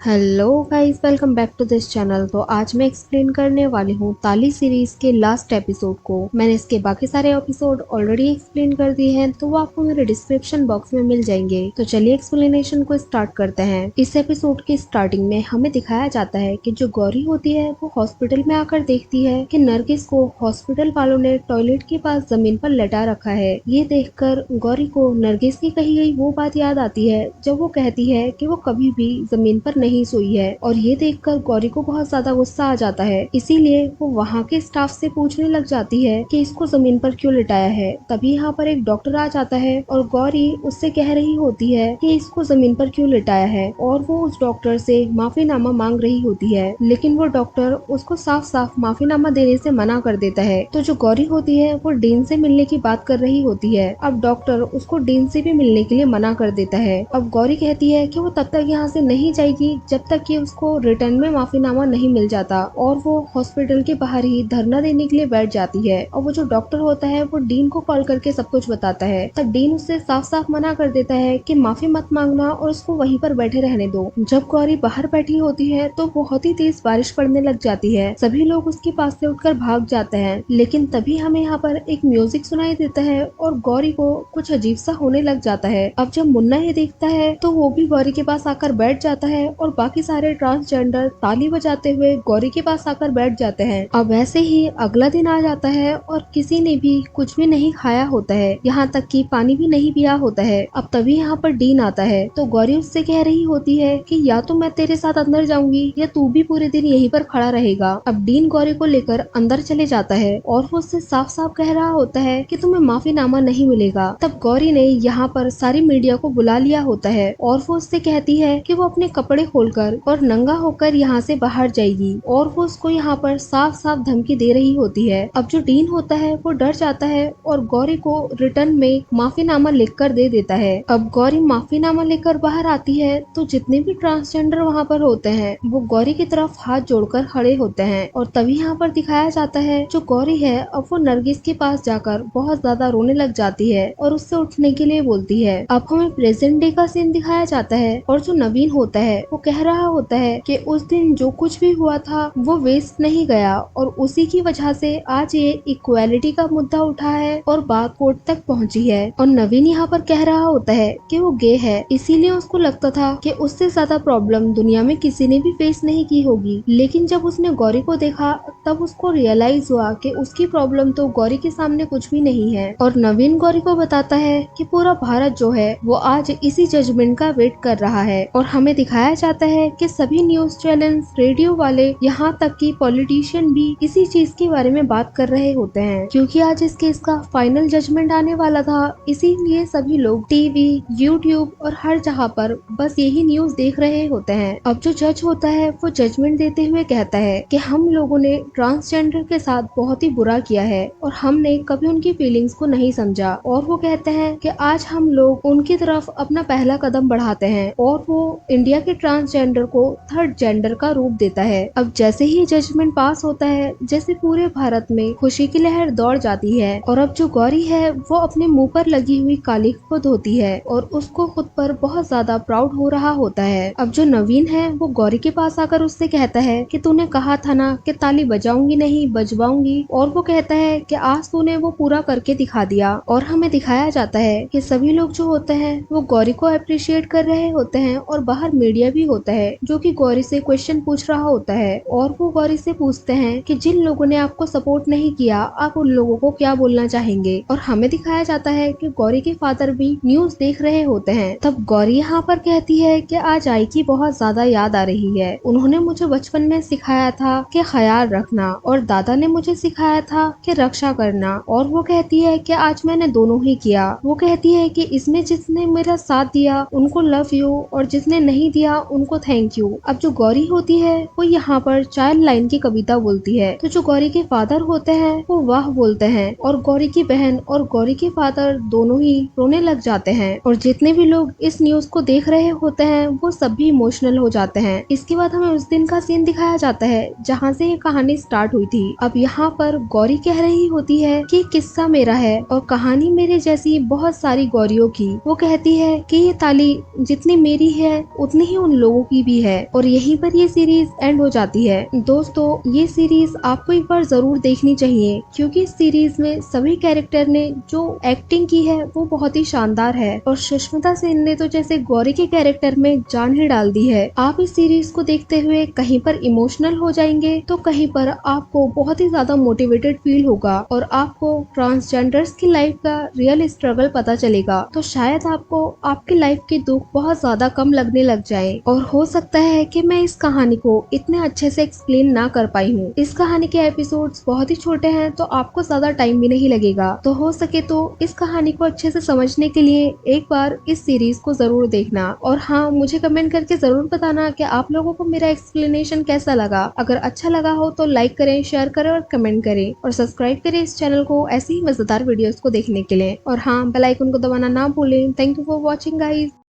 Hello guys, welcome back to this channel. तो आज मैं एक्सप्लेन करने वाली हूँ ताली सीरीज के लास्ट एपिसोड को। मैंने इसके बाकी सारे एपिसोड ऑलरेडी एक्सप्लेन कर दिए हैं, तो वो आपको मेरे डिस्क्रिप्शन बॉक्स में मिल जाएंगे। तो चलिए एक्सप्लेनेशन को स्टार्ट करते हैं। इस एपिसोड की स्टार्टिंग में हमें दिखाया जाता है कि जो गौरी होती है वो हॉस्पिटल में आकर देखती है कि नरगिस को हॉस्पिटल वालों ने टॉयलेट के पास जमीन पर लेटा रखा है। ये देखकर गौरी को नरगिस की कही गई वो बात याद आती है जब वो कहती है कि वो कभी भी जमीन पर नहीं सोई है। और ये देखकर गौरी को बहुत ज्यादा गुस्सा आ जाता है, इसीलिए वो वहाँ के स्टाफ से पूछने लग जाती है कि इसको जमीन पर क्यों लिटाया है। तभी यहाँ पर एक डॉक्टर आ जाता है और गौरी उससे कह रही होती है कि इसको जमीन पर क्यों लिटाया है, और वो उस डॉक्टर से माफीनामा मांग रही होती है, लेकिन वो डॉक्टर उसको साफ साफ माफीनामा देने से मना कर देता है। तो जो गौरी होती है वो डीन से मिलने की बात कर रही होती है। अब डॉक्टर उसको डीन से भी मिलने के लिए मना कर देता है। अब गौरी कहती है कि वो तब तक यहाँ से नहीं जाएगी जब तक कि उसको रिटर्न में माफीनामा नहीं मिल जाता, और वो हॉस्पिटल के बाहर ही धरना देने के लिए बैठ जाती है। और वो जो डॉक्टर होता है वो डीन को कॉल करके सब कुछ बताता है। तब डीन उससे साफ साफ मना कर देता है कि माफी मत मांगना और उसको वहीं पर बैठे रहने दो। जब गौरी बाहर बैठी होती है तो बहुत ही तेज बारिश पड़ने लग जाती है। सभी लोग उसके पास से उठकर भाग जाते हैं, लेकिन तभी हमें यहाँ पर एक म्यूजिक सुनाई देता है और गौरी को कुछ अजीब सा होने लग जाता है। अब जब मुन्ना ये देखता है तो वो भी गौरी के पास आकर बैठ जाता है, और बाकी सारे ट्रांसजेंडर ताली बजाते हुए गौरी के पास आकर बैठ जाते हैं। अब ऐसे ही अगला दिन आ जाता है और किसी ने भी कुछ भी नहीं खाया होता है, यहाँ तक कि पानी भी नहीं पिया होता है। अब तभी यहाँ पर डीन आता है तो गौरी उससे कह रही होती है कि या तो मैं तेरे साथ अंदर जाऊंगी या तू भी पूरे दिन यहीं पर खड़ा रहेगा। अब डीन गौरी को लेकर अंदर चले जाता है और वो उससे साफ साफ कह रहा होता है कि तुम्हें माफीनामा नहीं मिलेगा। तब गौरी ने यहाँ पर सारी मीडिया को बुला लिया होता है और वो उससे कहती है कि वो अपने कपड़े खोलकर और नंगा होकर यहाँ से बाहर जाएगी, और वो उसको यहाँ पर साफ साफ धमकी दे रही होती है। अब जो डीन होता है वो डर जाता है और गौरी को रिटर्न में माफीनामा लिखकर दे देता है। अब गौरी माफीनामा लेकर बाहर आती है तो जितने भी ट्रांसजेंडर वहाँ पर होते हैं वो गौरी की तरफ हाथ जोड़कर खड़े होते हैं। और तभी यहाँ पर दिखाया जाता है जो गौरी है अब वो नरगिस के पास जाकर बहुत ज्यादा रोने लग जाती है और उससे उठने के लिए बोलती है। अब हमें प्रेजेंट डे का सीन दिखाया जाता है और जो नवीन होता है वो कह रहा होता है कि उस दिन जो कुछ भी हुआ था वो वेस्ट नहीं गया, और उसी की वजह से आज ये इक्वालिटी का मुद्दा उठा है और बात कोर्ट तक पहुंची है। और नवीन यहाँ पर कह रहा होता है कि वो गे है, इसीलिए उसको लगता था कि उससे ज्यादा प्रॉब्लम दुनिया में किसी ने भी फेस नहीं की होगी। लेकिन जब उसने गौरी को देखा तब उसको रियलाइज हुआ कि उसकी प्रॉब्लम तो गौरी के सामने कुछ भी नहीं है। और नवीन गौरी को बताता है कि पूरा भारत जो है वो आज इसी जजमेंट का वेट कर रहा है। और हमें दिखाया जाता है कि सभी न्यूज चैनल, रेडियो वाले, यहाँ तक कि पॉलिटिशियन भी इसी चीज के बारे में बात कर रहे होते हैं, क्योंकि आज इस केस का फाइनल जजमेंट आने वाला था। इसीलिए सभी लोग टीवी, यूट्यूब और हर जगह पर बस यही न्यूज देख रहे होते हैं। अब जो जज होता है वो जजमेंट देते हुए कहता है कि हम लोगों ने ट्रांसजेंडर के साथ बहुत ही बुरा किया है और हमने कभी उनकी फीलिंग्स को नहीं समझा। और वो कहते हैं कि आज हम लोग उनकी तरफ अपना पहला कदम बढ़ाते हैं, और वो इंडिया के ट्रांसजेंडर को थर्ड जेंडर का रूप देता है। अब जैसे ही जजमेंट पास होता है जैसे पूरे भारत में खुशी की लहर दौड़ जाती है, और अब जो गौरी है वो अपने मुंह पर लगी हुई कालिख को धोती है और उसको खुद पर बहुत ज्यादा प्राउड हो रहा होता है। अब जो नवीन है वो गौरी के पास आकर उससे कहता है कि तूने कहा था ना कि ताली बजाऊंगी नहीं बजवाऊंगी, और वो कहता है कि आज तूने वो पूरा करके दिखा दिया। और हमें दिखाया जाता है कि सभी लोग जो होते हैं वो गौरी को अप्रिशिएट कर रहे होते हैं, और बाहर मीडिया भी होता है जो कि गौरी से क्वेश्चन पूछ रहा होता है। और वो गौरी से पूछते हैं कि जिन लोगों ने आपको सपोर्ट नहीं किया आप उन लोगों को क्या बोलना चाहेंगे। और हमें दिखाया जाता है कि गौरी के फादर भी न्यूज देख रहे होते हैं। तब गौरी यहाँ पर कहती है कि आज आई की बहुत ज्यादा याद आ रही है। उन्होंने मुझे बचपन में सिखाया था कि ख्याल रखना, और दादा ने मुझे सिखाया था कि रक्षा करना। और वो कहती है कि आज मैंने दोनों ही किया। वो कहती है कि इसमें जिसने मेरा साथ दिया उनको लव यू, और जिसने नहीं दिया उनको थैंक यू। अब जो गौरी होती है वो यहाँ पर चाइल्ड लाइन की कविता बोलती है, तो जो गौरी के फादर होते हैं वो वाह बोलते हैं, और गौरी की बहन और गौरी के फादर दोनों ही रोने लग जाते हैं। और जितने भी लोग इस न्यूज को देख रहे होते हैं वो सभी इमोशनल हो जाते हैं। इसके बाद हमें उस दिन का सीन दिखाया जाता है जहाँ से ये कहानी स्टार्ट हुई थी। अब यहाँ पर गौरी कह रही होती है कि किस्सा मेरा है और कहानी मेरे जैसी बहुत सारी गौरियों की। वो कहती है कि ये ताली जितनी मेरी है उतनी ही उन लोगों की भी है और यहीं पर ये सीरीज एंड हो जाती है। दोस्तों ये सीरीज आपको एक बार जरूर देखनी चाहिए क्योंकि इस सीरीज में सभी कैरेक्टर ने जो एक्टिंग की है वो बहुत ही शानदार है और सुष्मिता सेन ने तो जैसे गौरी के कैरेक्टर में जान ही डाल दी है। आप इस सीरीज को देखते हुए कहीं पर इमोशनल हो जाएंगे तो कहीं पर आपको बहुत ही ज्यादा मोटिवेटेड फील होगा और आपको ट्रांसजेंडर्स की लाइफ का रियल स्ट्रगल पता चलेगा। तो शायद आपको आपकी लाइफ के दुख बहुत ज्यादा कम लगने लग जाए और हो सकता है कि मैं इस कहानी को इतने अच्छे से एक्सप्लेन ना कर पाई हूँ। इस कहानी के एपिसोड्स बहुत ही छोटे हैं तो आपको ज्यादा टाइम भी नहीं लगेगा। तो हो सके तो इस कहानी को अच्छे से समझने के लिए एक बार इस सीरीज को जरूर देखना और हाँ मुझे कमेंट करके जरूर बताना कि आप लोगों को मेरा एक्सप्लेनेशन कैसा लगा। अगर अच्छा लगा हो तो लाइक करें, शेयर करें और कमेंट करें और सब्सक्राइब करें इस चैनल को ऐसी ही मजेदार वीडियोस को देखने के लिए। और हाँ बेल आइकन को दबाना ना भूलें। Thank you for watching guys.